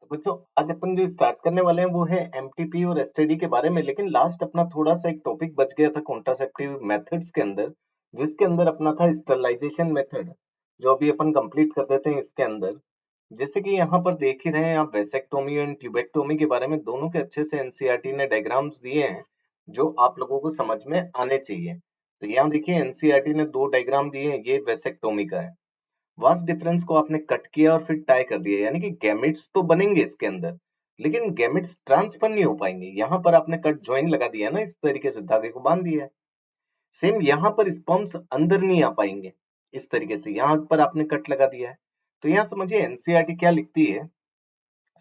तो बच्चों आज अपन जो स्टार्ट करने वाले हैं वो है एमटीपी और एसटीडी के बारे में। लेकिन लास्ट अपना थोड़ा सा एक टॉपिक बच गया था कॉन्ट्रासेप्टिव मेथड्स के अंदर, जिसके अंदर अपना था स्टरलाइजेशन मेथड, जो अभी अपन कंप्लीट कर देते हैं इसके अंदर। जैसे कि यहाँ पर देख ही रहे हैं आप, वेसेक्टोमी एंड ट्यूबेक्टोमी के बारे में दोनों के अच्छे से एनसीईआरटी ने डायग्राम्स दिए हैं जो आप लोगों को समझ में आने चाहिए। तो यहाँ देखिए एनसीईआरटी ने दो डायग्राम दिए हैं, ये वेसेक्टोमी का है। वास्ट डिफरेंस को आपने कट किया और फिर टाई कर दिया, यानी कि गैमेट्स तो बनेंगे इसके अंदर, लेकिन गैमेट्स ट्रांसफर नहीं हो पाएंगे। यहाँ पर आपने कट ज्वाइन लगा दिया ना, इस तरीके से धागे को बांध दिया है। सेम यहाँ पर स्पर्म्स अंदर नहीं आ पाएंगे, इस तरीके से यहाँ पर आपने कट लगा दिया है। तो यहाँ समझिए एनसीईआरटी क्या लिखती है,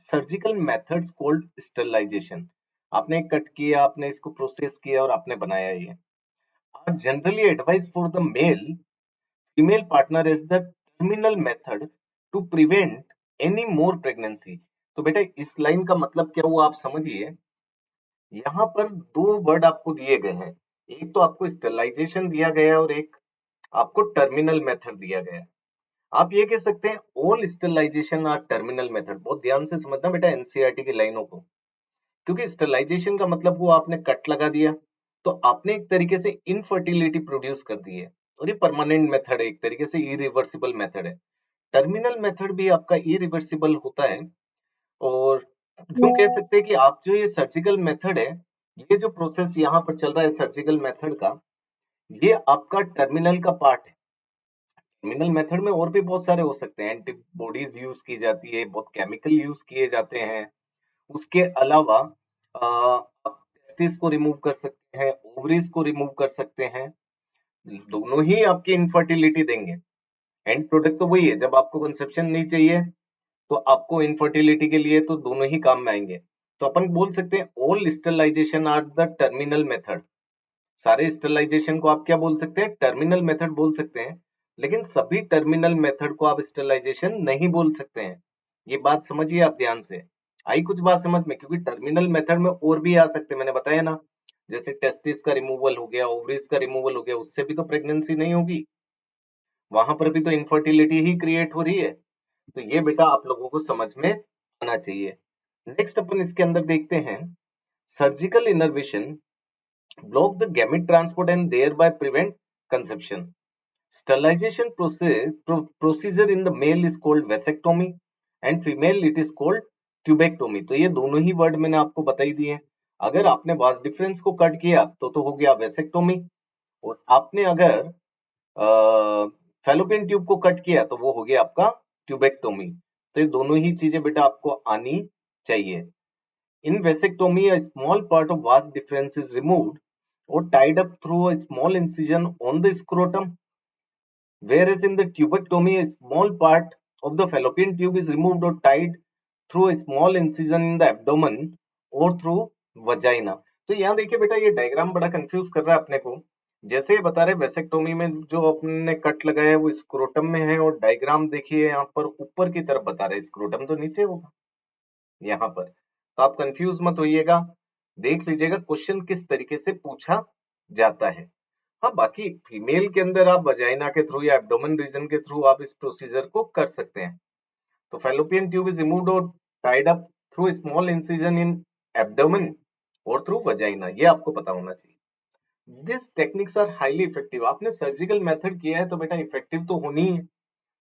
सर्जिकल मेथड्स कॉल्ड स्टरलाइजेशन। आपने कट किया, आपने इसको प्रोसेस किया और आपने बनाया ये, are generally advise for the male female partner as the terminal method to prevent any more pregnancy। तो बेटा इस लाइन का मतलब क्या हुआ आप समझिए। यहाँ पर दो वर्ड आपको दिए गए हैं, एक तो आपको स्टरलाइजेशन दिया गया है और एक आपको टर्मिनल मेथड दिया गया है। आप ये कह सकते हैं all sterilisation are terminal method. बहुत ध्यान से समझना बेटा एनसीईआरटी की लाइनों को, क्योंकि स्टरलाइजेशन का मतलब हुआ आपने कट लगा दिया, तो आपने एक तरीके से इनफर्टिलिटी प्रोड्यूस कर दी है, और ये परमानेंट मेथड है, एक तरीके से इरिवर्सिबल मेथड है। टर्मिनल मेथड भी आपका इरिवर्सिबल होता है। और यूं कह सकते हैं कि आप जो ये सर्जिकल मेथड है, ये जो प्रोसेस यहाँ पर चल रहा है सर्जिकल मेथड का, ये आपका टर्मिनल का पार्ट है। टर्मिनल मेथड में और भी बहुत सारे हो सकते हैं, एंटीबॉडीज यूज की जाती है, बहुत केमिकल यूज किए जाते हैं। उसके अलावा आप टेस्टिस को रिमूव कर सकते हैं, ओवरीज को रिमूव कर सकते हैं। दोनों ही आपकी इनफर्टिलिटी देंगे। एंड प्रोडक्ट तो वही है, जब आपको कंसेप्शन नहीं चाहिए तो आपको इनफर्टिलिटी के लिए तो दोनों ही काम में आएंगे। तो अपन बोल सकते हैं all sterilisation are the terminal method. सारे स्टरलाइजेशन को आप क्या बोल सकते हैं, टर्मिनल मेथड बोल सकते हैं। लेकिन सभी टर्मिनल मेथड को आप स्टरलाइजेशन नहीं बोल सकते हैं। ये बात समझिए आप ध्यान से। आई कुछ बात समझ में, क्योंकि टर्मिनल मेथड में और भी आ सकते हैं, मैंने बताया ना। जैसे टेस्टिस का रिमूवल हो गया, ओवरीज का रिमूवल हो गया, उससे भी तो प्रेगनेंसी नहीं होगी, वहां पर भी तो इनफर्टिलिटी ही क्रिएट हो रही है। तो ये बेटा आप लोगों को समझ में आना चाहिए। नेक्स्ट अपन इसके अंदर देखते हैं, surgical innervation block the gamete transport and thereby prevent conception। Sterilization procedure in the male is called vasectomy and female it is called tubectomy। तो ये दोनों ही वर्ड मैंने आपको बताई दिए हैं। अगर आपने वास डिफरेंस को कट किया तो हो गया वेसेक्टोमी, और आपने अगर फैलोपियन ट्यूब को कट किया तो वो हो गया आपका ट्यूबेक्टोमी। तो ये दोनों ही चीजें बेटा आपको आनी चाहिए। In vasectomy, a small part of vas deferens is removed or tied up through a small incision on the scrotum, whereas in the tubectomy, a small part of the fallopian tube is removed or tied through a small incision in the abdomen or through vagina। तो यहाँ देखिए बेटा, ये diagram बड़ा confuse कर रहा है अपने को। जैसे ये बता रहे वेसेक्टोमी में जो अपने कट लगाया है वो स्क्रोटम में है, और डायग्राम देखिए यहाँ पर ऊपर की तरफ बता रहे हैं, स्क्रोटम तो नीचे होगा यहाँ पर। तो आप कंफ्यूज मत होइएगा, देख लीजिएगा क्वेश्चन किस तरीके से पूछा जाता है। हाँ, बाकी फीमेल के अंदर आप वजाइना के थ्रू या एब्डोमेन रीजन के थ्रू आप इस प्रोसीजर को कर सकते हैं। तो फैलोपियन ट्यूब इज रिमूव्ड और tied up through small incision in abdomen और थ्रू वजाइना, ये आपको पता होना चाहिए। This techniques are highly effective. आपने सर्जिकल मेथड किया है तो बेटा इफेक्टिव तो होनी है,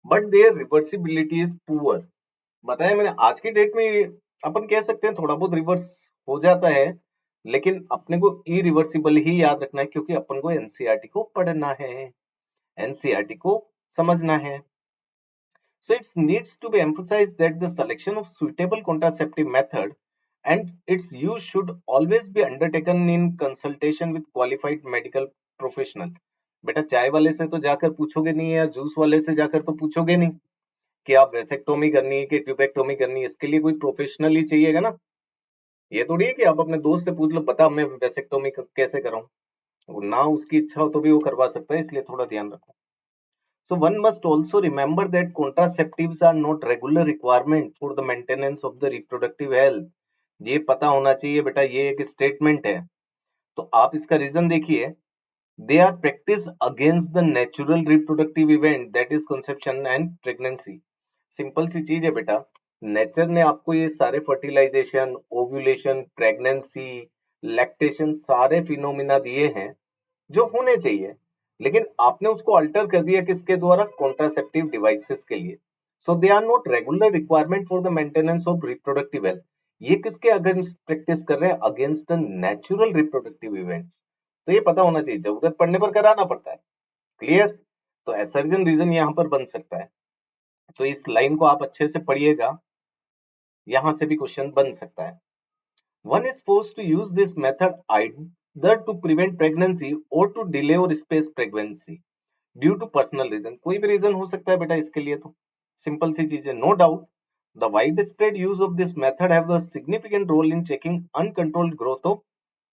but their reversibility is poor. बताया मैंने, आज की डेट में अपन कह सकते हैं थोड़ा बहुत रिवर्स हो जाता है, लेकिन अपने को इरिवर्सिबल ही याद रखना है, क्योंकि अपन को एनसीईआरटी को पढ़ना है, एनसीईआरटी को समझना है। So it needs to be emphasized that the selection of suitable contraceptive method and its use should always be undertaken in consultation with qualified medical professional। बेटा चाय वाले से तो जाकर पूछोगे नहीं, या जूस वाले से जाकर तो पूछोगे नहीं कि आप वेसेक्टोमी करनी है कि ट्यूबेक्टोमी करनी है। इसके लिए कोई प्रोफेशनल ही चाहिएगा ना। ये थोड़ी है कि आप अपने दोस्त से पूछ लो, बता मैं वेसेक्टोमी कैसे कराऊं। ना उसकी इच्छा हो तो भी वो करवा सकता है, इसलिए थोड़ा ध्यान रखो। So one must also remember that contraceptives are not regular requirement for the maintenance of the reproductive health। ये पता होना चाहिए बेटा, ये एक स्टेटमेंट है। तो आप इसका रीजन देखिए, they are practiced against the natural reproductive event that is conception and pregnancy। Simple सी चीज है बेटा, नेचर ने आपको ये सारे फर्टिलाइजेशन, ओव्यूलेशन, प्रेगनेंसी, लैक्टेशन सारे फिनोमिना दिए हैं जो होने चाहिए, लेकिन आपने उसको अल्टर कर दिया किसके द्वारा? कॉन्ट्रासेप्टिव डिवाइसेस के लिए। So they are not regular requirement for the maintenance of reproductive health. ये किसके अगेंस्ट प्रैक्टिस कर रहे हैं? Against the natural reproductive events. तो ये पता होना चाहिए, जरूरत पड़ने पर कराना पड़ता है। क्लियर? तो असर्जन रीजन यहाँ पर बन सकता है। तो इस लाइन को आप अच्छे से पढ़िएगा, यहां से भी क्वेश्चन बन सकता है। One is forced to use this method either to prevent pregnancy or to delay or space pregnancy due to personal reason। कोई भी रीजन हो सकता है बेटा इसके लिए, तो सिंपल सी चीज है। No doubt the widespread use of this method have a significant role in checking uncontrolled growth of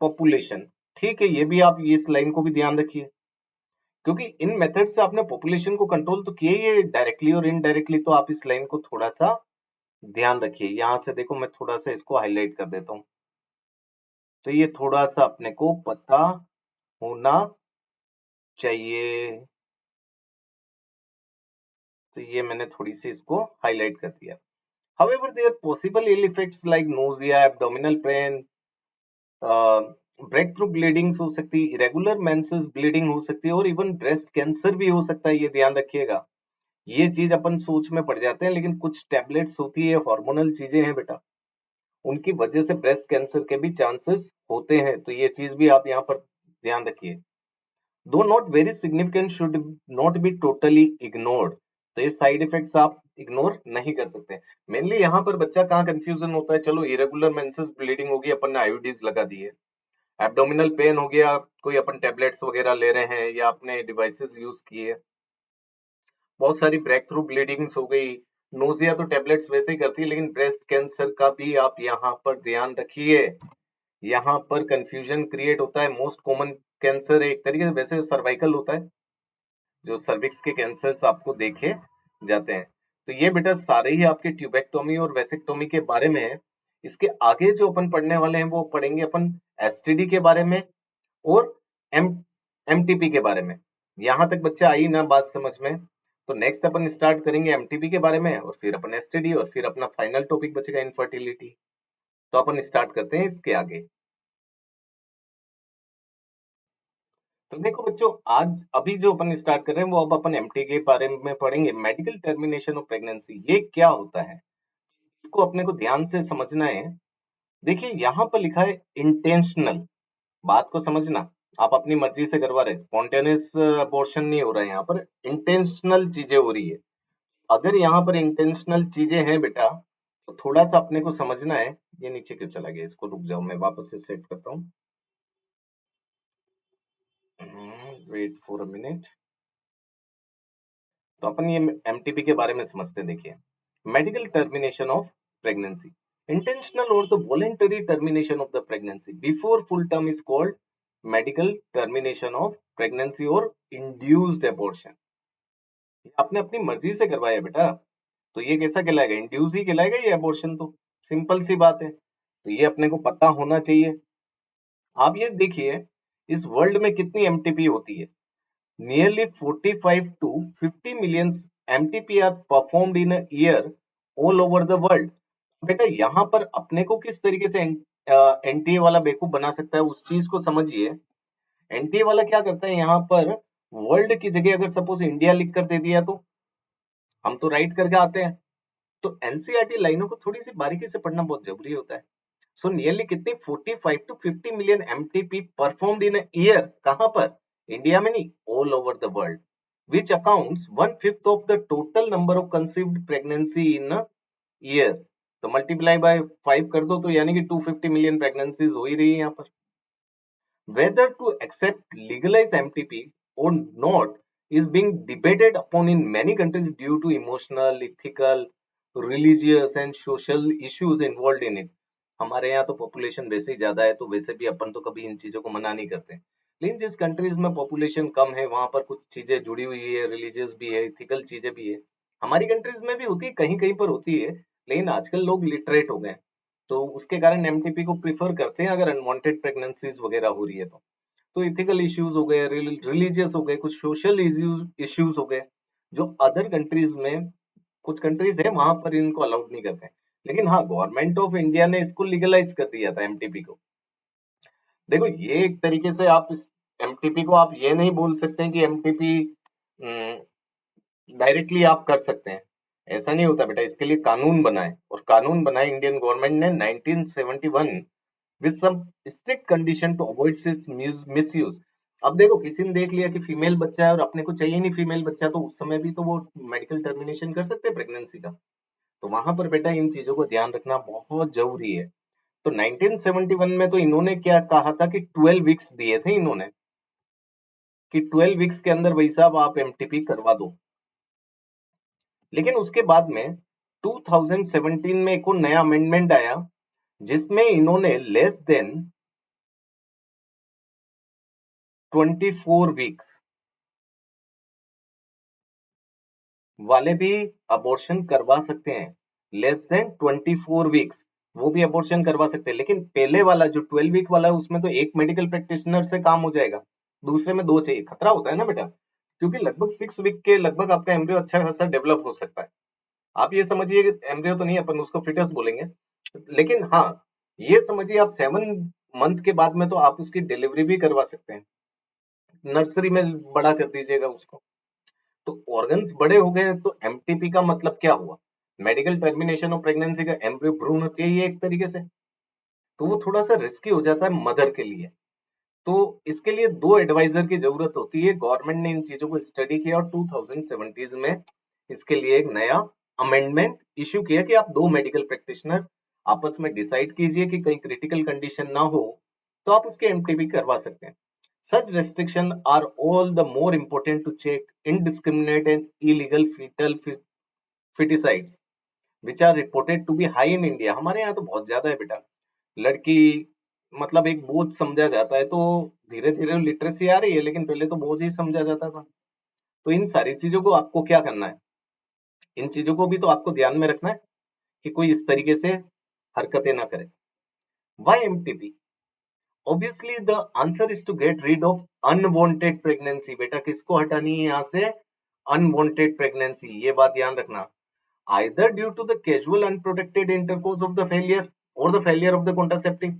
population। ठीक है, ये भी आप इस लाइन को भी ध्यान रखिए, क्योंकि इन मेथड से आपने पॉपुलेशन को कंट्रोल तो किया ही है डायरेक्टली और इनडायरेक्टली। तो आप इस लाइन को थोड़ा सा ध्यान रखिए। यहां से देखो, मैं थोड़ा सा इसको हाईलाइट कर देता हूं, तो ये थोड़ा सा अपने को पता होना चाहिए। तो ये मैंने थोड़ी सी इसको हाईलाइट कर दिया। However, there are possible ill effects like nausea, abdominal pain, breakthrough bleedings हो सकती है, इरेगुलर मेंसेस ब्लीडिंग हो सकती है, और इवन ब्रेस्ट कैंसर भी हो सकता है। ये ध्यान रखिएगा। ये चीज अपन सोच में पड़ जाते हैं, लेकिन कुछ टैबलेट्स होती है, हार्मोनल चीजें हैं बेटा, उनकी वजह से ब्रेस्ट कैंसर के भी चांसेस होते हैं। तो ये चीज भी आप यहाँ पर ध्यान रखिए। दो not very significant should not be totally ignored. तो ये साइड इफेक्ट्स आप इग्नोर नहीं कर सकते। मेनली यहाँ पर बच्चा कहाँ कंफ्यूजन होता है? चलो, इरेगुलर मेंसेस ब्लीडिंग होगी, अपन ने आईओडीज लगा दिए। एब्डोमिनल पेन हो गया, कोई अपन टेबलेट्स वगैरह ले रहे हैं या अपने डिवाइसेस यूज किए। बहुत सारी ब्रेक थ्रू ब्लीडिंग्स हो गई। नोजिया तो टेबलेट्स वैसे ही करती है, लेकिन ब्रेस्ट कैंसर का भी आप यहाँ पर ध्यान रखिए। यहाँ पर कंफ्यूजन क्रिएट होता है। मोस्ट कॉमन कैंसर एक तरीके से वैसे सर्वाइकल होता है, जो सर्विक्स के कैंसर्स आपको देखे जाते हैं। तो ये बेटा सारे ही आपके ट्यूबेक्टोमी और वेसिक्टोमी के बारे में है। इसके आगे जो अपन पढ़ने वाले हैं वो पढ़ेंगे अपन एसटीडी के बारे में और एम एमटीपी के बारे में। यहां तक बच्चे आई ना बात समझ में? तो नेक्स्ट अपन स्टार्ट करेंगे एमटीपी के बारे में, और फिर अपन एसटीडी, और फिर अपना फाइनल टॉपिक बचेगा इनफर्टिलिटी। तो अपन स्टार्ट करते हैं इसके आगे। तो देखो बच्चों, आज अभी जो अपन स्टार्ट कर रहे हैं वो अब अपन एमटी के बारे में पढ़ेंगे। मेडिकल टर्मिनेशन ऑफ प्रेगनेंसी, ये क्या होता है इसको अपने को ध्यान से समझना है। देखिए यहाँ पर लिखा है इंटेंशनल, बात को समझना। आप अपनी मर्जी से करवा रहे, स्पॉन्टेनियस अबॉर्शन नहीं हो रहा है, यहाँ पर इंटेंशनल चीजें हो रही है। अगर यहाँ पर इंटेंशनल चीजें हैं बेटा, तो थोड़ा सा अपने को समझना है। ये नीचे क्यों चला गया? इसको रुक जाओ, मैं वापस से सेट करता हूँ। Wait for a minute. तो अपन ये एमटीपी के बारे में समझते हैं। देखिए, medical termination of pregnancy, intentional और the voluntary termination of the pregnancy before full term is called medical termination of pregnancy और इंड्यूस्ड अबॉर्शन। आपने अपनी मर्जी से करवाया बेटा, तो ये कैसा कहलाएगा? इंड्यूस ही कहलाएगा ये अबॉर्शन। तो सिंपल सी बात है, तो ये अपने को पता होना चाहिए। आप ये देखिए, इस वर्ल्ड में कितनी एमटीपी होती है? Nearly 45 to 50 million MTP are performed in a year all over the world। बेटा यहाँ पर अपने को किस तरीके से एनटीए वाला बेवकूफ बना सकता है, उस चीज को समझिए। एनटीए वाला क्या करता है, यहाँ पर वर्ल्ड की जगह अगर सपोज इंडिया लिख कर दे दिया, तो हम तो राइट करके आते हैं। तो एनसीईआरटी लाइनों को थोड़ी सी बारीकी से पढ़ना बहुत जरूरी होता है। सो नियरली कितनी 45 to 50 million MTP performed in year, कहां पर? इंडिया में नहीं, all over the world, which accounts 1/5 of the total number of conceived pregnancy in a year। तो मल्टीप्लाई बाय 5 कर दो, तो यानी कि 250 मिलियन प्रेगनेंसीज हो ही रही है यहाँ पर। Whether to accept legalize MTP or not is being debated upon in many countries due to emotional, ethical, religious and social issues involved in it। हमारे यहाँ तो पॉपुलेशन वैसे ही ज्यादा है, तो वैसे भी अपन तो कभी इन चीजों को मना नहीं करते। लेकिन जिस कंट्रीज में पॉपुलेशन कम है, वहां पर कुछ चीजें जुड़ी हुई है, रिलीजियस भी है, इथिकल चीजें भी है। हमारी कंट्रीज में भी होती है, कहीं कहीं पर होती है, लेकिन आजकल लोग लिटरेट हो गए, तो उसके कारण एमटीपी को प्रीफर करते हैं अगर अनवांटेड प्रेगनेंसीज वगैरह हो रही है तो। तो इथिकल इश्यूज हो गए, रिलीजियस हो गए, कुछ सोशल इश्यूज हो गए, जो अदर कंट्रीज में, कुछ कंट्रीज है वहां पर इनको अलाउड नहीं करते हैं। लेकिन हाँ, गवर्नमेंट ऑफ इंडिया ने इसको लीगलाइज कर दिया था एमटीपी को। देखो ये एक तरीके से आप इस एमटीपी को आप ये नहीं बोल सकते हैं कि एमटीपी डायरेक्टली आप कर सकते हैं, ऐसा नहीं होता बेटा। इसके लिए कानून बना है, और कानून बनाए इंडियन गवर्नमेंट ने 1971 with some strict condition to avoid its misuse. अब देखो किसी ने देख लिया कि फीमेल बच्चा है और अपने को चाहिए नहीं फीमेल बच्चा, तो उस समय भी तो वो मेडिकल टर्मिनेशन कर सकते हैं प्रेगनेंसी का। तो वहां पर बेटा इन चीजों को ध्यान रखना बहुत जरूरी है। तो 1971 में तो इन्होंने क्या कहा था कि 12 वीक्स दिए थे इन्होंने, कि 12 वीक्स के अंदर भाई साहब आप एमटीपी करवा दो। लेकिन उसके बाद में 2017 में एक और नया अमेंडमेंट आया, जिसमें इन्होंने लेस देन 24 वीक्स वाले भी अबॉर्शन करवा सकते हैं। लेस देन 24 वीक्स वो भी अबॉर्शन करवा सकते हैं। लेकिन पहले वाला जो 12 वीक वाला है उसमें तो एक मेडिकल प्रैक्टिशनर से काम हो जाएगा, दूसरे में दो चाहिए। खतरा होता है ना बेटा, क्योंकि लगभग 6 वीक के लगभग आपका एम्ब्रियो अच्छा खासा डेवलप हो सकता है। आप ये समझिए कि एम्ब्रियो तो नहीं, अपन उसको फिटस बोलेंगे, लेकिन हाँ, ये समझिए आप 7 मंथ के बाद में तो आप उसकी डिलीवरी भी करवा सकते हैं, नर्सरी में बड़ा कर दीजिएगा उसको। तो ऑर्गन्स बड़े हो गए तो एमटीपी का मतलब क्या हुआ? मेडिकल टर्मिनेशन ऑफ प्रेगनेंसी का, एम्ब्रियो भ्रूण हत्या ही है एक तरीके से। तो वो थोड़ा सा रिस्की हो जाता है मदर के लिए। तो इसके लिए दो एडवाइजर की जरूरत होती है। गवर्नमेंट ने इन चीजों को स्टडी किया और 2070 में इसके लिए एक नया अमेंडमेंट इश्यू किया कि आप दो मेडिकल प्रैक्टिशनर आपस में डिसाइड कीजिए कि कहीं क्रिटिकल कंडीशन ना हो तो आप उसके एमटीपी करवा सकते हैं। Such restrictions are all the more important to check indiscriminate and illegal fetal feticides, which are reported to be high in India. हमारे यहाँ तो बहुत ज्यादा है बेटा। लड़की मतलब एक बोझ समझा जाता है, तो धीरे धीरे लिटरेसी आ रही है, लेकिन पहले तो बोझ ही समझा जाता था। तो इन सारी चीजों को आपको क्या करना है, इन चीजों को भी तो आपको ध्यान में रखना है कि कोई इस तरीके से हरकतें ना करे। Why MTP? Obviously the answer is to get rid of unwanted pregnancy. बेटा किसको हटानी है यहाँ से? अनवांटेड प्रेगनेंसी, ये बात ध्यान रखना। Either due to the casual unprotected intercourse of the failure और the failure of the contraceptive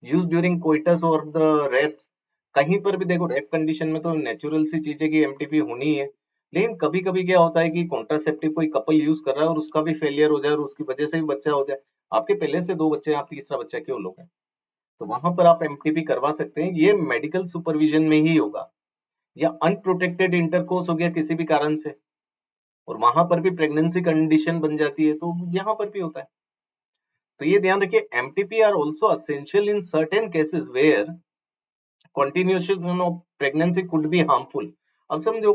use during coitus और द रेप्स। कहीं पर भी देखो रेप कंडीशन में तो नेचुरल सी चीजें की एमटीपी होनी है, लेकिन कभी कभी क्या होता है कि कॉन्ट्रासेप्टिव कोई कपल यूज कर रहा है और उसका भी फेलियर हो जाए और उसकी वजह से भी बच्चा हो जाए। आपके पहले से दो बच्चे हैं, आप तीसरा बच्चा क्यों लोगे? तो वहां पर आप एमटीपी करवा सकते हैं, ये मेडिकल सुपरविजन में ही होगा। या अनप्रोटेक्टेड इंटरकोर्स हो गया किसी भी कारण से, और वहां पर भी प्रेगनेंसी कंडीशन बन जाती है, तो यहाँ पर भी होता है। तो ये ध्यान रखिए, MTP are also essential in certain cases where continuation of pregnancy could be harmful. अब समझो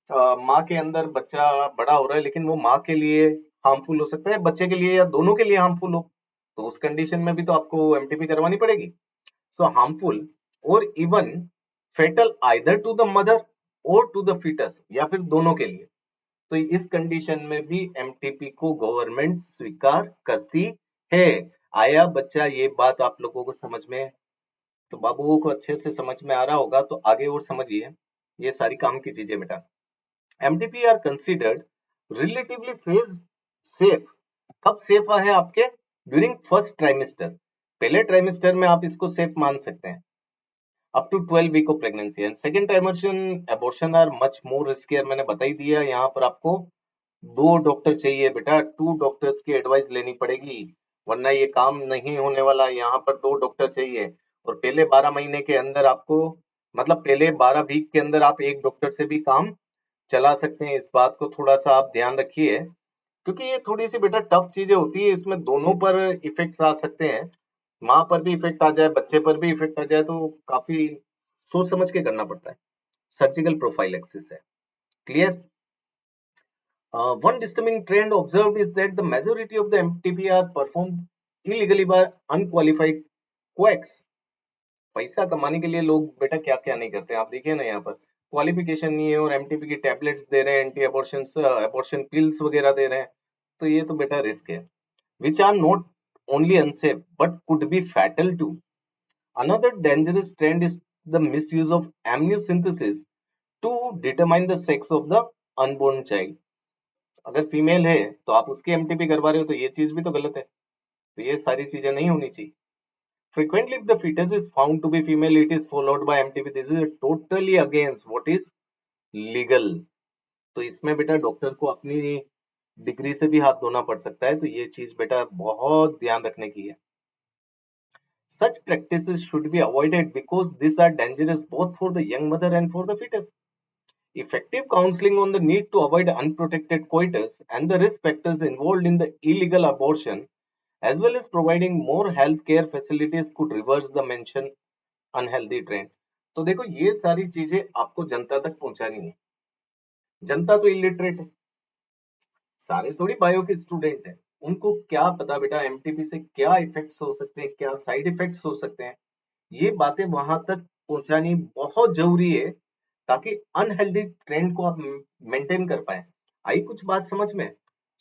माँ के अंदर बच्चा बड़ा हो रहा है, लेकिन वो माँ के लिए हार्मफुल हो सकता है, बच्चे के लिए या दोनों के लिए हार्मफुल हो, तो उस कंडीशन में भी तो आपको एमटीपी करवानी पड़ेगी। सो हार्मफुल और even fatal either to the mother और टू द फीटस, या फिर दोनों के लिए। तो इस कंडीशन में भी एमटीपी को गवर्नमेंट स्वीकार करती है। आया बच्चा, ये बात आप लोगों को समझ में? तो बाबुओं को अच्छे से समझ में आ रहा होगा, तो आगे और समझिए, ये सारी काम की चीजें बेटा। MTP are considered relatively phase safe. कब सेफ है आपके? ड्यूरिंग फर्स्ट ट्राइमेस्टर, पहले ट्राइमेस्टर में आप इसको सेफ मान सकते हैं, up to 12 week of pregnancy. And second trimester abortion are much more riskier. मैंने बता ही दिया, यहाँ पर आपको दो डॉक्टर चाहिए बेटा, टू डॉक्टर्स की एडवाइस लेनी पड़ेगी, वरना ये काम नहीं होने वाला। यहाँ पर दो डॉक्टर चाहिए, और पहले 12 महीने के अंदर आपको, मतलब पहले 12 वीक के अंदर आप एक डॉक्टर से भी काम चला सकते हैं। इस बात को थोड़ा सा आप ध्यान रखिए, क्योंकि ये थोड़ी सी बेटा टफ चीजें होती है, इसमें दोनों पर इफेक्ट्स आ सकते हैं। माँ पर भी इफेक्ट आ जाए, बच्चे पर भी इफेक्ट आ जाए, तो काफी सोच समझ के करना पड़ता है। सर्जिकल प्रोफाइलेक्सिस है। Clear? One disturbing trend observed is that the majority of the MTP are performed illegally by unqualified quacks. पैसा कमाने के लिए लोग बेटा क्या क्या नहीं करते हैं, आप देखिए ना, यहाँ पर क्वालिफिकेशन नहीं है और एमटीपी की टैबलेट्स दे रहे हैं, एंटी अबॉर्शन अबॉर्शन पिल्स वगैरह दे रहे हैं। तो ये तो बेटा रिस्क है, which are not only unsafe but could be fatal too. Another dangerous trend is the misuse of amniocentesis to determine the sex of the unborn child. अगर female है तो आप उसकी एमटीपी करवा रहे हो, तो ये चीज भी तो गलत है। तो ये सारी चीजें नहीं होनी चाहिए। Frequently, if the fetus is found to be female, it is followed by MTP. This is totally against what is legal. तो इसमें बेटा डॉक्टर को अपनी डिग्री से भी हाथ धोना पड़ सकता है, तो ये चीज बेटा बहुत ध्यान रखने की है। Such practices should be avoided because these are dangerous both for the young mother and for the fetus. Effective counseling on the need to avoid unprotected coitus and the risk factors involved in the illegal abortion, as well as providing more health care facilities, could reverse the mentioned unhealthy trend. तो देखो ये सारी चीजें आपको जनता तक पहुंचानी है। जनता तो illiterate है, सारे थोड़ी बायो के स्टूडेंट हैं, उनको क्या पता बेटा एमटीपी से क्या इफेक्ट्स हो सकते हैं, क्या साइड इफेक्ट्स हो सकते हैं। ये बातें वहां तक पहुंचानी बहुत जरूरी है, ताकि अनहेल्दी ट्रेंड को आप मेंटेन कर पाए। आई कुछ बात समझ में?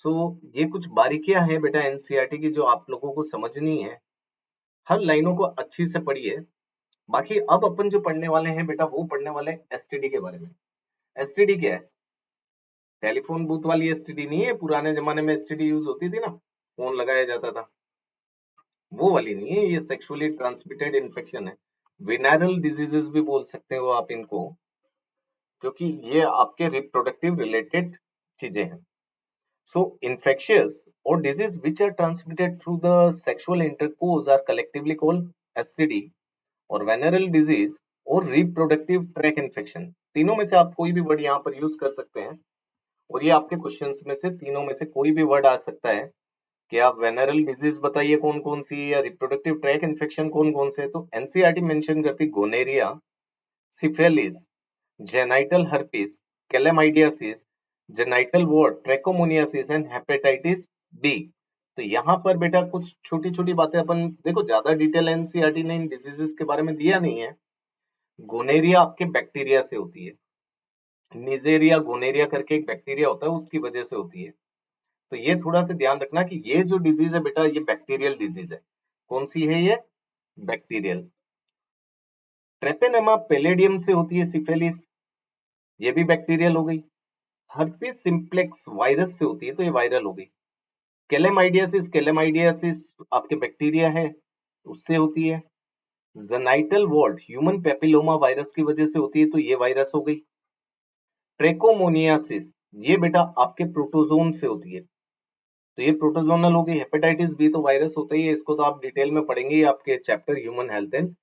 सो ये कुछ बारीकियां हैं बेटा एनसीईआरटी की, जो आप लोगों को समझनी है। हर लाइनों को अच्छी से पढ़िए। बाकी अब अपन जो पढ़ने वाले हैं बेटा, वो पढ़ने वाले हैं एसटीडी के बारे में। एसटीडी क्या है? टेलीफोन बूथ वाली एसटीडी नहीं है, पुराने जमाने में एसटीडी यूज होती थी ना, फोन लगाया जाता था, वो वाली नहीं है। ये सेक्सुअली ट्रांसमिटेड इन्फेक्शन है। विनरल डिजीजेस भी बोल सकते हो आप इनको, क्योंकि ये आपके रिप्रोडक्टिव रिलेटेड चीजें हैं। सो इन्फेक्शियस और disease which are transmitted through the sexual intercourse are collectively called STD और वेनरल डिजीज और रिप्रोडक्टिव ट्रैक इन्फेक्शन। तीनों में से आप कोई भी वर्ड यहाँ पर यूज कर सकते हैं, और ये आपके क्वेश्चंस में से तीनों में से कोई भी वर्ड आ सकता है कि आप वेनरल डिजीज बताइए कौन कौन सी, या रिप्रोडक्टिव ट्रैक इन्फेक्शन कौन कौन से। तो एनसीईआरटी मेंशन करती gonorrhoea, syphilis, genital herpes, chlamydiasis, genital warts, trichomoniasis and hepatitis B. तो यहाँ पर बेटा कुछ छोटी छोटी बातें अपन देखो, ज्यादा डिटेल एनसीईआरटी ने इन डिजीजेस के बारे में दिया नहीं है। गोनेरिया आपके बैक्टीरिया से होती है, निजेरिया गोनेरिया करके एक बैक्टीरिया होता है, उसकी वजह से होती है। तो ये थोड़ा सा ध्यान रखना कि ये जो डिजीज है बेटा, ये बैक्टीरियल डिजीज है। कौन सी है ये? बैक्टीरियल। ट्रेपेनेमा पेलेडियम से होती है सिफिलिस, ये भी बैक्टीरियल हो गई। हर्पिस सिंप्लेक्स वायरस से होती है, तो ये वायरल हो गई। कैलेमाइडियासिस, कैलेमाइडियासिस आपके बैक्टीरिया है, उससे होती है। Genital wart human papilloma virus की वजह से होती है, तो ये वायरस हो गई। ट्रेकोमोनियासिस ये बेटा आपके प्रोटोजोन से होती है, तो ये प्रोटोजोनल हो गई। हेपेटाइटिस बी तो वायरस होता ही है, इसको तो आप डिटेल में पढ़ेंगे आपके chapter human health and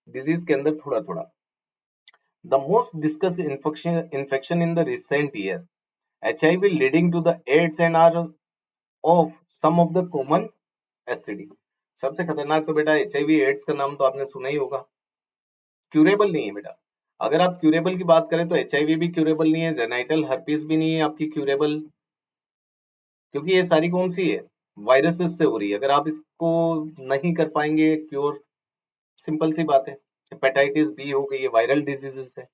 disease के अंदर थोड़ा थोड़ा। The most discuss infection in the recent year, HIV leading to the AIDS and are of some of the common STD। सबसे खतरनाक तो बेटा HIV एड्स का नाम तो आपने सुना ही होगा। क्यूरेबल नहीं है बेटा। अगर आप क्यूरेबल की बात करें तो HIV भी क्यूरेबल नहीं है, जेनाइटल हर्पिस भी नहीं है आपकी क्यूरेबल, क्योंकि ये सारी कौन सी है? वायरसेस से हो रही है। अगर आप इसको नहीं कर पाएंगे क्योर, सिंपल सी बात है। हेपेटाइटिस बी हो गई, ये वायरल डिजीजेस है।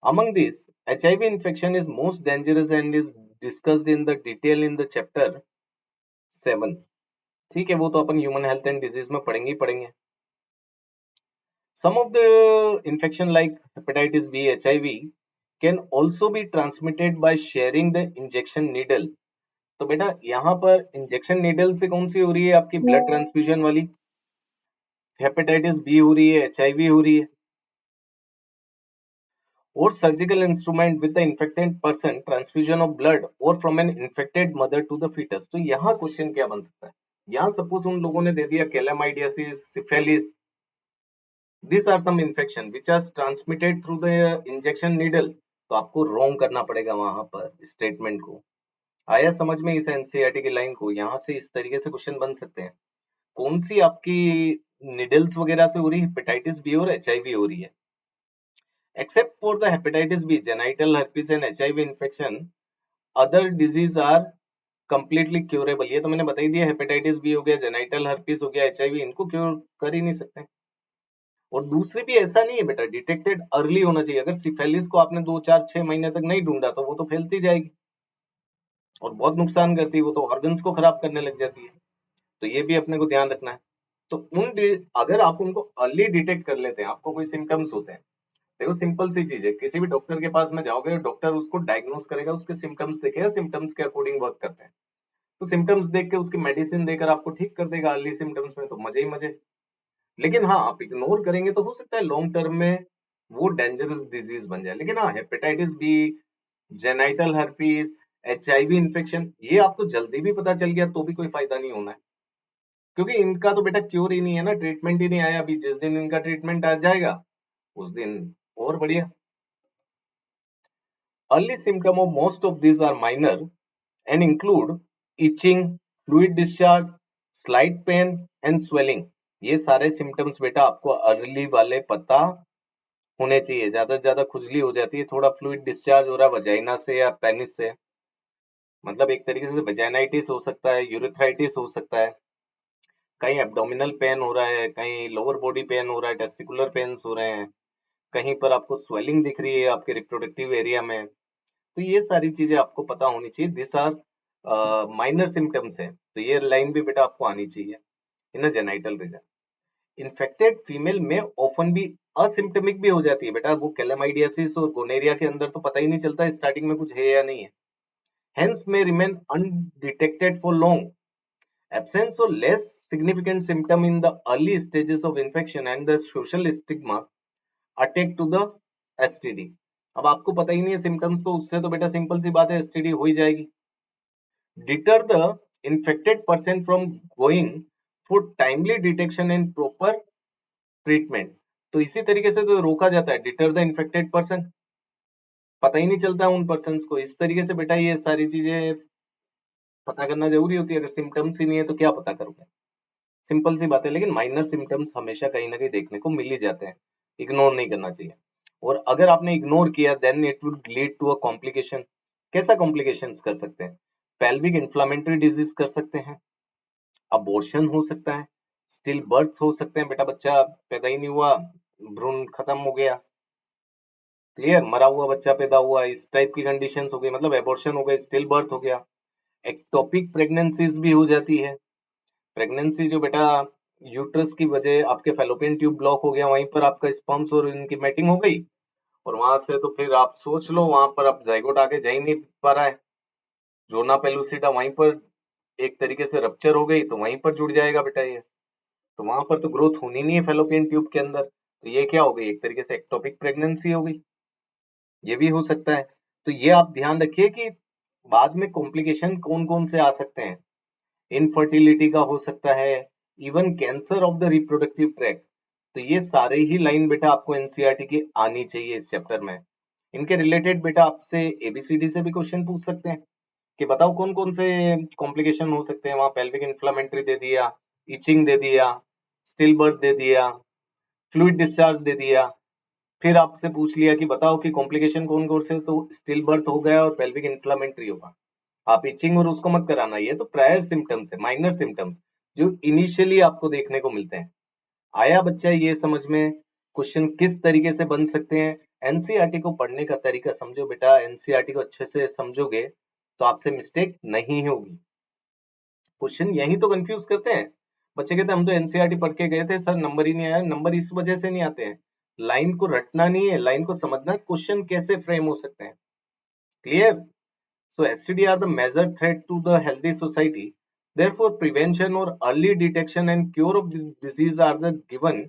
Among this HIV infection is most dangerous and is discussed in the detail in the chapter 7। ठीक है, वो तो अपन ह्यूमन हेल्थ एंड डिजीज में पढ़ेंगे ही पढ़ेंगे। Some of the infection like hepatitis B, HIV can also be transmitted by sharing the injection needle। तो बेटा यहाँ पर इंजेक्शन नीडल से कौन सी हो रही है? आपकी ब्लड ट्रांसफ्यूजन वाली। हेपेटाइटिस बी हो रही है, HIV हो रही है। और surgical instrument with the infected person, transfusion of blood और from an infected mother to the foetus. तो यहाँ क्वेश्चन क्या बन सकता है? यहाँ सपोज उन लोगों ने दे दिया chlamydiasis, syphilis, this are some infection which are transmitted through the injection needle. तो आपको रॉन्ग करना पड़ेगा वहां पर स्टेटमेंट को। आया समझ में इस एनसीईआरटी की लाइन को? यहाँ से इस तरीके से क्वेश्चन बन सकते हैं। कौन सी आपकी निडल्स वगैरह से हो रही है? हेपेटाइटिस बी और HIV हो रही है। Except for the hepatitis B, genital herpes and HIV infection, other disease are completely curable. ये तो मैंने बता ही दिया, हेपेटाइटिस बी हो गया, जेनाइटल हर्पिस हो गया, HIV, इनको क्योर कर ही नहीं सकते। और दूसरी भी ऐसा नहीं है बेटा, डिटेक्टेड अर्ली होना चाहिए। अगर सिफिलिस को आपने 2 4 6 महीने तक नहीं ढूंढा तो वो तो फैलती जाएगी और बहुत नुकसान करती है, वो तो ऑर्गन्स को खराब करने लग जाती है। तो ये भी अपने को ध्यान रखना है। तो अगर आप उनको अर्ली डिटेक्ट कर लेते हैं, आपको कोई सिम्टम्स होते हैं, देखो सिंपल सी चीज है, किसी भी डॉक्टर के पास में जाओगे, डॉक्टर उसको डायग्नोस करेगा, उसके सिम्टम्स देखेगा, सिम्टम्स के अकॉर्डिंग वर्क करते हैं। तो सिम्टम्स देख के उसकी मेडिसिन देकर आपको ठीक कर देगा अर्ली सिम्टम्स में, तो मजे ही मजे। लेकिन हाँ, आप इग्नोर करेंगे तो हो सकता है लॉन्ग टर्म में वो डेंजरस डिजीज बन जाए। लेकिन हाँ, hepatitis B, genital herpes, HIV infection, ये आपको जल्दी भी पता चल गया तो भी कोई फायदा नहीं होना है, क्योंकि इनका तो बेटा क्योर ही नहीं है ना, ट्रीटमेंट ही नहीं आया अभी। जिस दिन इनका ट्रीटमेंट आ जाएगा उस दिन और बढ़िया। Early symptom of most of these are minor and include itching, fluid discharge, slight pain and swelling। ये सारे सिम्टम्स बेटा आपको अर्ली वाले पता होने चाहिए। ज्यादा से ज्यादा खुजली हो जाती है, थोड़ा फ्लूइड डिस्चार्ज हो रहा है वजाइना से या पेनिस से, मतलब एक तरीके से वजाइनाइटिस हो सकता है, यूरिथ्राइटिस हो सकता है, कहीं एब्डोमिनल पेन हो रहा है, कहीं लोअर बॉडी पेन हो रहा है, टेस्टिकुलर पेन्स हो रहे हैं, कहीं पर आपको स्वेलिंग दिख रही है आपके रिप्रोडक्टिव एरिया में। तो ये सारी चीजें आपको पता होनी चाहिए। दिस आर माइनर सिम्टम्स है, तो ये लाइन भी बेटा आपको आनी चाहिए इन अ जेनाइटल रीजन। इन्फेक्टेड फीमेल में ऑफन भी असिम्टमिक भी हो जाती है बेटा, वो कैलेमाइडियासिस और गोनेरिया के अंदर तो पता ही नहीं चलता स्टार्टिंग में कुछ है या नहीं है, हेंस में remain undetected for long. Absence or less significant symptom in the early stages of infection and the social stigma attached to the STD। अब आपको पता ही नहीं है सिम्टम्स, तो उससे तो बेटा सिंपल सी बात है एसटीडी हो ही जाएगी। Deter the infected person from going for timely detection and proper treatment। तो इसी तरीके से तो रोका जाता है, डिटर द इन्फेक्टेड पर्सन, पता ही नहीं चलता उन पर्सन को। इस तरीके से बेटा ये सारी चीजें पता करना जरूरी होती है, अगर सिम्टम्स ही नहीं है तो क्या पता करोगे, सिंपल सी बात है। लेकिन माइनर सिम्टम्स हमेशा कहीं ना कहीं देखने को मिल ही जाते हैं, इग्नोर नहीं करना चाहिए। और अगर आपने इग्नोर किया then it would lead to a complication. कैसा कॉम्प्लिकेशंस कर सकते हैं? पेल्विक इन्फ्लामेटरी डिजीज कर सकते हैं, अबॉर्शन हो सकता है, स्टिल बर्थ हो सकते हैं, बेटा बच्चा पैदा ही नहीं हुआ, भ्रूण खत्म हो गया, क्लियर, मरा हुआ बच्चा पैदा हुआ, इस टाइप की कंडीशंस हो गई, मतलब एबॉर्शन हो गए, स्टिल बर्थ हो गया। एक्टोपिक प्रेगनेंसीज भी हो जाती है। प्रेगनेंसी जो बेटा यूट्रस की वजह आपके फेलोपियन ट्यूब ब्लॉक हो गया, वहीं पर आपका स्पर्म्स और इनकी मैटिंग हो गई, और वहां से तो फिर आप सोच लो वहां पर अब जाइगोट आके जा ही नहीं पा रहा है, जोना पेलुसिडा वहीं पर एक तरीके से रप्चर हो गई, तो वहीं पर जुड़ जाएगा बेटा ये, तो वहां पर तो ग्रोथ होनी नहीं है फेलोपियन ट्यूब के अंदर, तो ये क्या हो गई, एक तरीके से एक्टोपिक प्रेगनेंसी हो गई। ये भी हो सकता है। तो ये आप ध्यान रखिए कि बाद में कॉम्प्लिकेशन कौन कौन से आ सकते हैं। इनफर्टिलिटी का हो सकता है, even cancer of the reproductive tract. तो ये सारे ही लाइन बेटा आपको एनसीईआरटी की आनी चाहिए इस चैप्टर में। इनके रिलेटेड बेटा आपसे एबीसीडी से भी क्वेश्चन पूछ सकते हैं कि बताओ कौन कौन से कॉम्प्लिकेशन हो सकते हैं। वहां पेल्विक इन्फ्लामेटरी दे दिया, इचिंग दे दिया, स्टिल बर्थ दे दिया, फ्लूइड डिस्चार्ज दे दिया, फिर आपसे पूछ लिया कि बताओ कि कॉम्प्लिकेशन कौन कौन से, तो स्टिल बर्थ हो गया और पेल्विक इन्फ्लामेटरी होगा। आप इचिंग और उसको मत कराना, ये तो प्रायर सिम्टम्स है, माइनर सिम्टम्स जो इनिशियली आपको देखने को मिलते हैं। आया बच्चा ये समझ में? क्वेश्चन किस तरीके से बन सकते हैं, एनसीईआरटी को पढ़ने का तरीका समझो बेटा, एनसीईआरटी को अच्छे से समझोगे तो आपसे मिस्टेक नहीं होगी। क्वेश्चन यही तो कंफ्यूज करते हैं, बच्चे कहते हैं हम तो एनसीईआरटी पढ़ के गए थे सर, नंबर ही नहीं आया। नंबर इस वजह से नहीं आते हैं, लाइन को रटना नहीं है, लाइन को समझना, क्वेश्चन कैसे फ्रेम हो सकते हैं, clear. So STD are the major threat to the healthy society. Therefore, prevention or early detection and cure of the disease are the given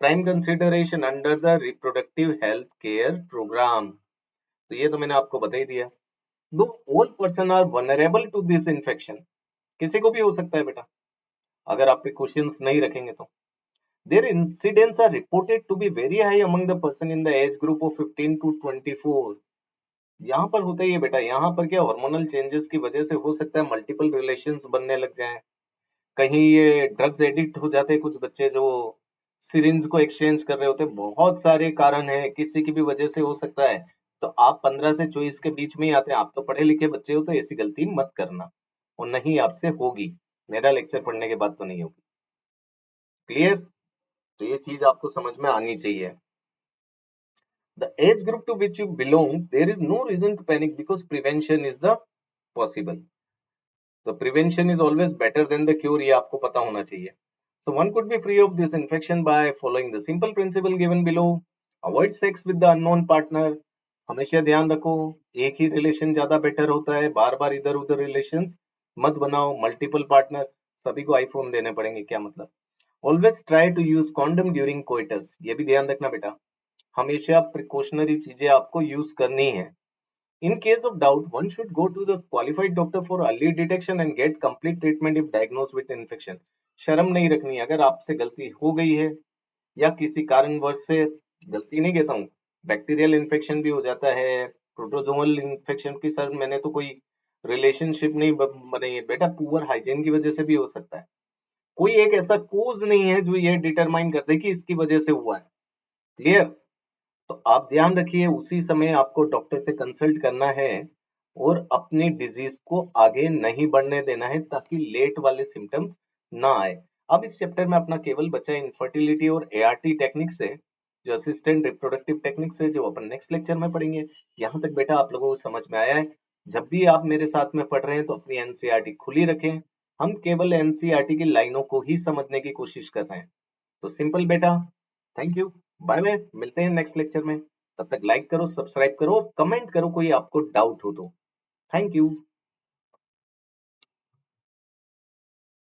prime consideration under the reproductive health care program। तो ये तो मैंने आपको बता ही दिया। Though all person are vulnerable to this infection, किसी को भी हो सकता है बेटा, अगर आप पे क्वेश्चंस नहीं रखेंगे तो। Their incidents are reported to be very high among the person in the age group of 15 to 24। यहाँ पर होता ही है बेटा, यहाँ पर क्या हार्मोनल चेंजेस की वजह से हो सकता है मल्टीपल रिलेशंस बनने लग जाएं, कहीं ये ड्रग्स एडिक्ट हो जाते हैं कुछ बच्चे जो सिरिंज को एक्सचेंज कर रहे होते हैं, बहुत सारे कारण है, किसी की भी वजह से हो सकता है। तो आप 15 से 24 के बीच में ही आते हैं, आप तो पढ़े लिखे बच्चे हो, तो ऐसी गलती मत करना, और नहीं आपसे होगी, मेरा लेक्चर पढ़ने के बाद तो नहीं होगी, क्लियर। तो ये चीज आपको समझ में आनी चाहिए। The age group to which you belong, there is no reason to panic because prevention is the possible। तो prevention is always better than the cure, ये आपको पता होना चाहिए। So one could be free of this infection by following the simple principal given below. Avoid sex with the unknown partner, हमेशा ध्यान रखो एक ही रिलेशन ज्यादा बेटर होता है, बार बार इधर उधर रिलेशंस मत बनाओ, मल्टीपल पार्टनर, सभी को आईफोन देने पड़ेंगे क्या मतलब। Always try to use condom during coitus, ये भी ध्यान रखना बेटा, हमेशा प्रिकॉशनरी चीजें आपको यूज करनी है। In case of doubt, one should go to the qualified doctor for early detection and get complete treatment if diagnosed with infection. शर्म नहीं रखनी, अगर आपसे गलती हो गई है या किसी कारणवश से, गलती नहीं कहता हूँ, बैक्टीरियल इन्फेक्शन भी हो जाता है, प्रोटोजोअल इन्फेक्शन की सर मैंने तो कोई रिलेशनशिप नहीं बनाई है बेटा, पुअर हाइजीन की वजह से भी हो सकता है। कोई एक ऐसा कोज नहीं है जो ये डिटरमाइन कर दे कि इसकी वजह से हुआ है। क्लियर? तो आप ध्यान रखिए उसी समय आपको डॉक्टर से कंसल्ट करना है और अपनी डिजीज को आगे नहीं बढ़ने देना है ताकि लेट वाले सिम्टम्स ना आए। अब इस चैप्टर में अपना केवल बचा इनफर्टिलिटी और एआरटी टेक्निक से, जो असिस्टेंट रिप्रोडक्टिव टेक्निक से, जो अपन नेक्स्ट लेक्चर में पढ़ेंगे। यहाँ तक बेटा आप लोगों को समझ में आया है? जब भी आप मेरे साथ में पढ़ रहे हैं तो अपनी एनसीईआरटी खुली रखें, हम केवल एनसीईआरटी की लाइनों को ही समझने की कोशिश कर रहे हैं। तो सिंपल बेटा, थैंक यू, बाय बाय, मिलते हैं नेक्स्ट लेक्चर में। तब तक लाइक करो, सब्सक्राइब करो और कमेंट करो कोई आपको डाउट हो तो। Thank you.